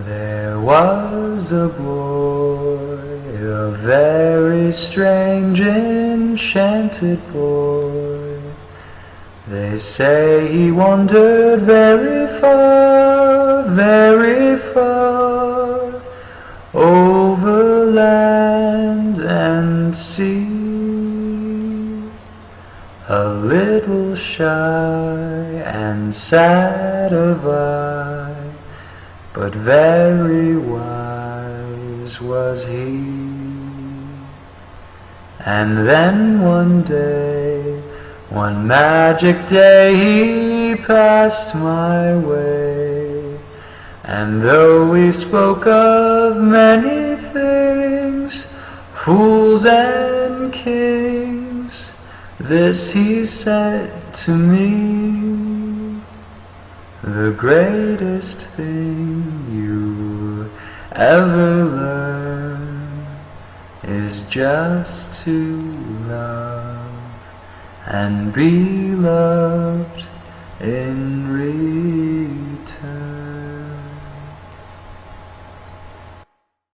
There was a boy, a very strange, enchanted boy. They say he wandered very far, over land and sea. A little shy and sad of eye, but very wise was he. And then one day, one magic day, he passed my way. And though we spoke of many things, fools and kings, this he said to me: the greatest thing you ever learn is just to love and be loved in return.